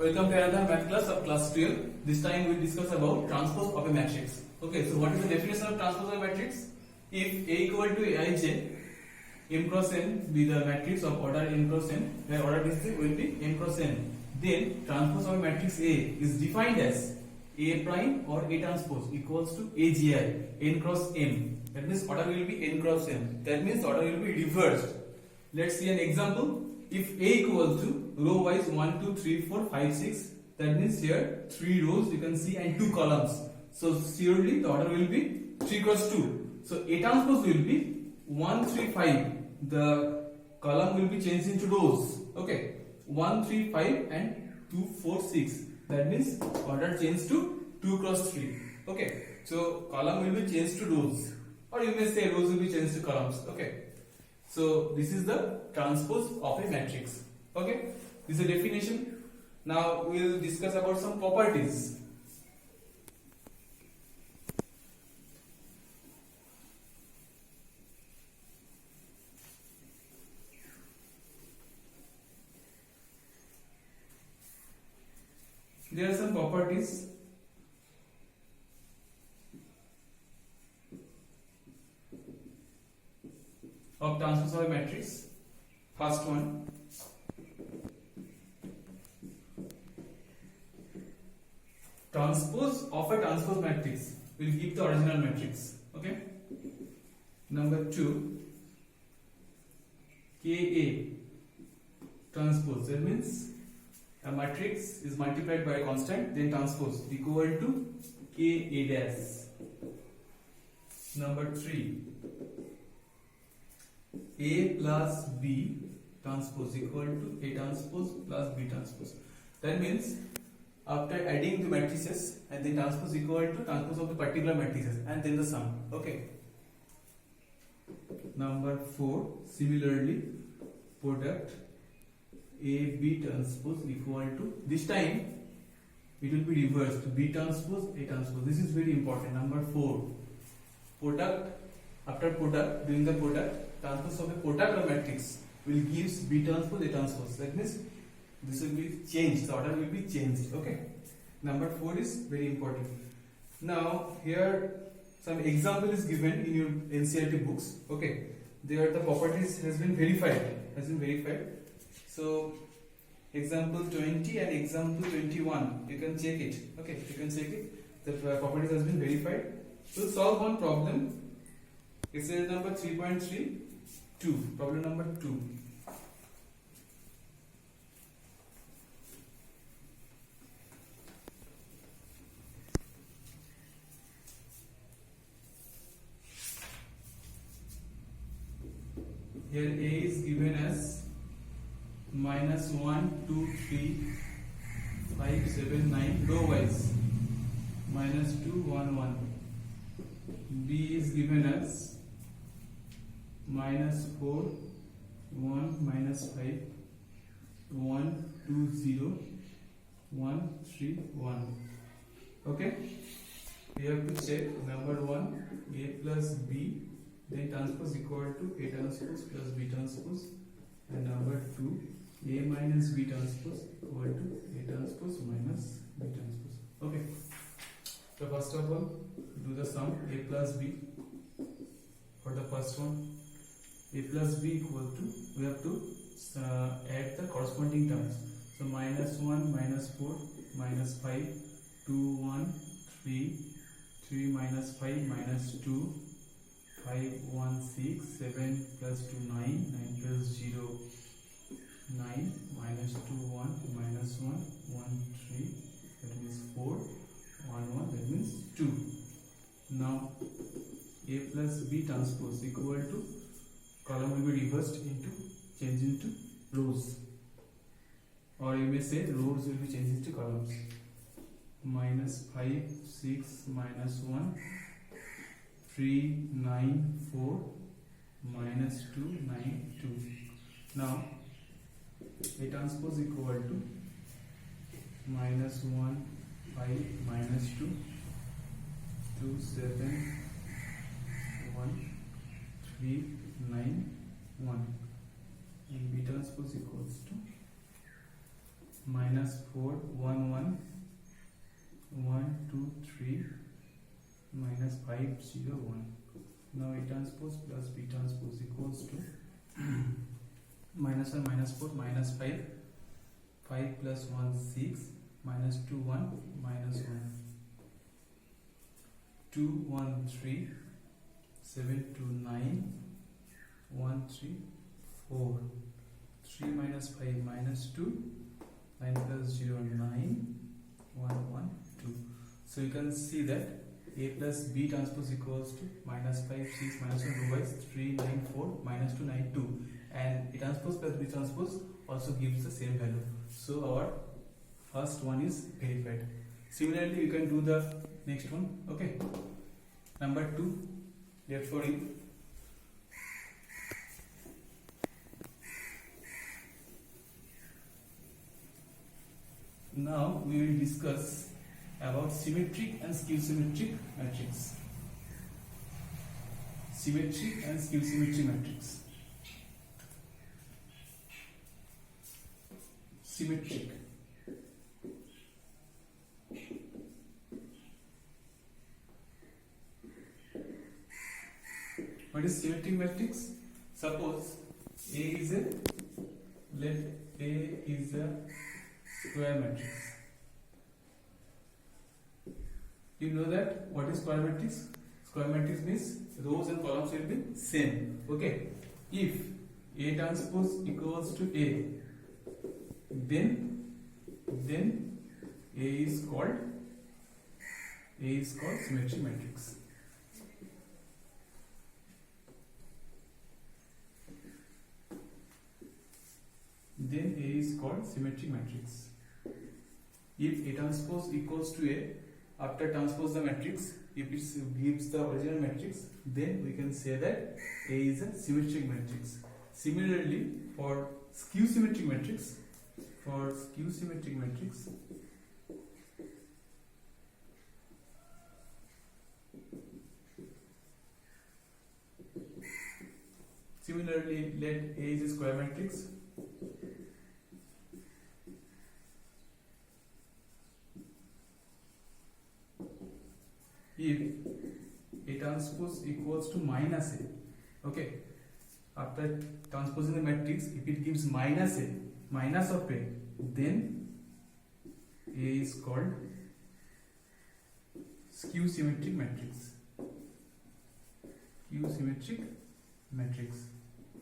Welcome to another math class of class 12. This time we will discuss about transpose of a matrix. Okay, so what is the definition of transpose of a matrix? If A equal to Aij, M cross N be the matrix of order M cross N, where order density will be M cross N, then transpose of a matrix A is defined as A prime or A transpose equals to AGI, N cross M. That means order will be N cross M. That means order will be reversed. Let's see an example. If A equal to row wise 1, 2, 3, 4, 5, 6, that means here 3 rows you can see and 2 columns. So surely the order will be 3 cross 2. So A transpose will be 1, 3, 5. The column will be changed into rows. Okay, 1, 3, 5 and 2, 4, 6. That means order changed to 2 cross 3. Okay, so column will be changed to rows, or you may say rows will be changed to columns. Okay. So this is the transpose of a matrix. Okay, this is a definition. Now we will discuss about some properties. There are some properties of transpose of a matrix. First one, transpose of a transpose matrix will give the original matrix. Okay. Number 2, Ka transpose, that means a matrix is multiplied by a constant, then transpose equal to Ka dash. Number 3, A plus B transpose equal to A transpose plus B transpose. That means after adding the matrices and then transpose equal to transpose of the particular matrices and then the sum. Okay. Number 4, similarly product AB transpose equal to, this time it will be reversed, B transpose A transpose. This is very important. Number 4, product, after product, doing the product, transpose of a product of matrix will gives B transpose A transpose. That means this will be changed, the order will be changed. Okay. Number 4 is very important. Now here some example is given in your NCERT books. Okay. There the properties has been verified. So example 20 and example 21, you can check it. Okay, you can check it. The properties has been verified. So solve one problem. Exercise number 3.3, problem number 2. Here A is given as minus 1, 2, 3, 5, 7, 9, row wise, minus 2, 1, 1. B is given as minus 4, 1, minus 5, 1, 2, 0, 1, 3, 1. Okay, we have to check number 1, A plus B, then transpose equal to A transpose plus B transpose, and number 2, A minus B transpose equal to A transpose minus B transpose. Okay, so first of all, do the sum A plus B. For the first one, A plus B equal to, we have to add the corresponding terms. So minus 1, minus 4, minus 5, 2, 1, 3, 3 minus 5, minus 2, 5, 1, 6, 7 plus 2, 9, 9 plus 0, 9, minus 2, 1, minus 1, 1, 3, that means 4, 1, 1, that means 2. Now A plus B transpose equal to, column will be reversed into, changed into rows, or you may say rows will be changed into columns. Minus 5, 6, minus 1, 3, 9, 4, minus 2, 9, 2. Now A transpose equal to minus 1, 5, minus 2, 2, 7, 1, 3, 9, 1, and B transpose equals to minus 4 1 1 1 2 3 minus 5 0 1. Now A transpose plus B transpose equals to minus 1 minus 4 minus 5 5 plus 1 6 minus 2 1 minus 1 2 1 3 7 2 9 1 3 4 3 minus 5 minus 2 9 plus 0 9 1 1 2. So you can see that A plus B transpose equals to minus 5 6 minus 1 2 3 9 4 minus 2 9 2, and A transpose plus B transpose also gives the same value. So our first one is verified. Similarly you can do the next one. Okay, number 2, therefore now we will discuss about symmetric and skew symmetric matrix. Symmetric and skew symmetric matrix. Symmetric. What is symmetric matrix? Suppose A is a square matrix. You know that what is square matrix? Square matrix means rows and columns will be same. Okay. If A transpose equals to A, then A is called symmetric matrix. Then A is called symmetric matrix. If A transpose equals to A, after transpose the matrix, if it gives the original matrix, then we can say that A is a symmetric matrix. Similarly, for skew symmetric matrix, similarly let A is a square matrix. If A transpose equals to minus A, okay, after transposing the matrix, if it gives minus A, minus of A, then A is called skew symmetric matrix. Skew symmetric matrix.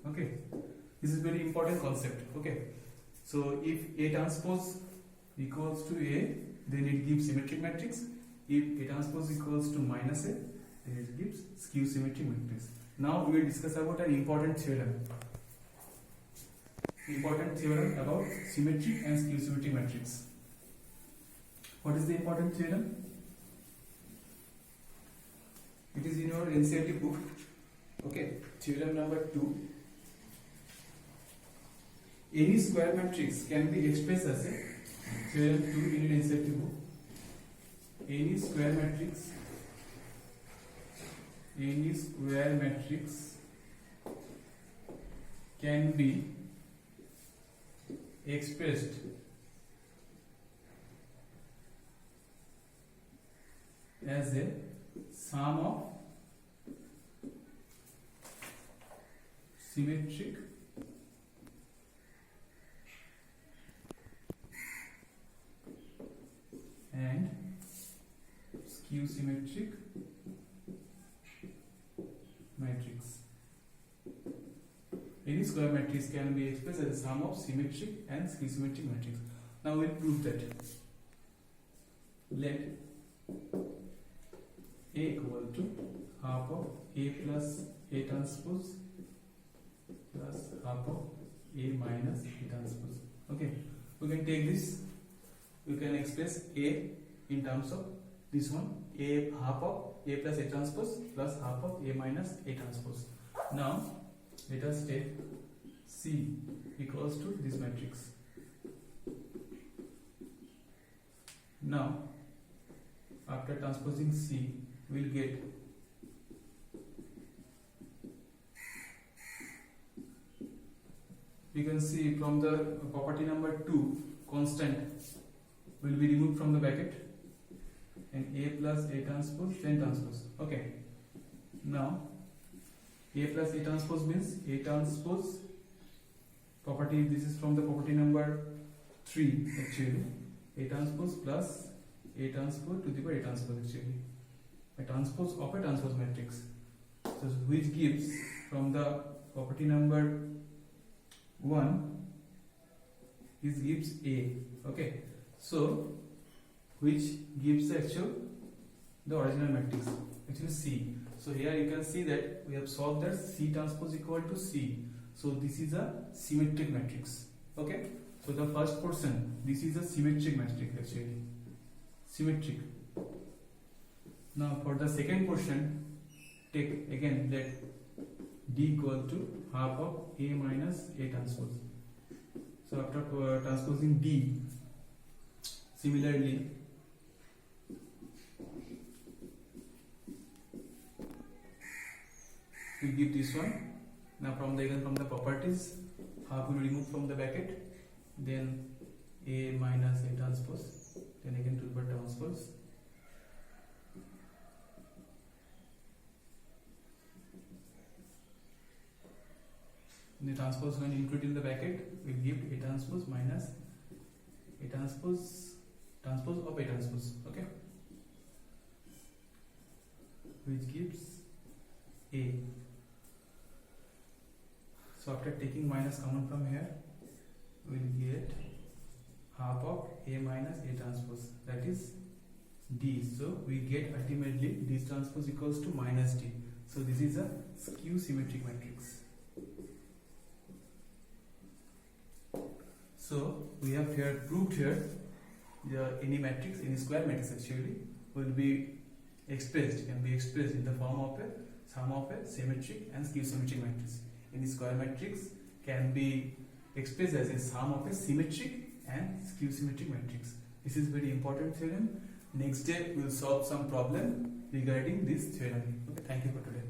Okay, this is very important concept. Okay, so if A transpose equals to A, then it gives symmetric matrix. If A transpose equals to minus A, then it gives skew symmetric matrix. Now we will discuss about an important theorem. Important theorem about symmetric and skew symmetric matrix. What is the important theorem? It is in your NCERT book. Okay, theorem number 2. Any square matrix can be expressed as a theorem 2 in your NCERT book. Any square matrix can be expressed as a sum of symmetric and skew symmetric matrix. Any square matrix can be expressed as a sum of symmetric and skew symmetric matrix. Now we will prove that. Let A equal to half of A plus A transpose plus half of A minus A transpose. Okay, we can take this. We can express A in terms of this one, A half of A plus A transpose plus half of A minus A transpose. Now let us take C equals to this matrix. Now after transposing C, we will get we can see from the property number 2, constant will be removed from the bracket, and A plus A transpose then transpose. Okay, now A plus A transpose means A transpose property, this is from the property number 3 actually, A transpose plus A transpose to the power A transpose actually, a transpose of a transpose matrix, so which gives from the property number 1 is gives A. Okay, so which gives the original matrix actually C. So here you can see that we have solved that C transpose equal to C. So this is a symmetric matrix. Okay, so the first portion, this is a symmetric matrix actually, symmetric. Now for the second portion, take again let D equal to half of A minus A transpose. So after transposing D, similarly we give this one. Now from the properties, half will remove from the bracket, then A minus A transpose, then again to the power transpose. The transpose when included in the bracket will give A transpose minus A transpose, transpose of A transpose. Okay, which gives A. So after taking minus common from here, we will get half of A minus A transpose, that is D. So we get ultimately D transpose equals to minus D. So this is a skew symmetric matrix. So we have here proved here any matrix, any square matrix actually will be expressed, can be expressed in the form of a sum of a symmetric and skew symmetric matrix. Any square matrix can be expressed as a sum of a symmetric and skew symmetric matrix. This is very important theorem. Next day we will solve some problem regarding this theorem. Okay, thank you for today.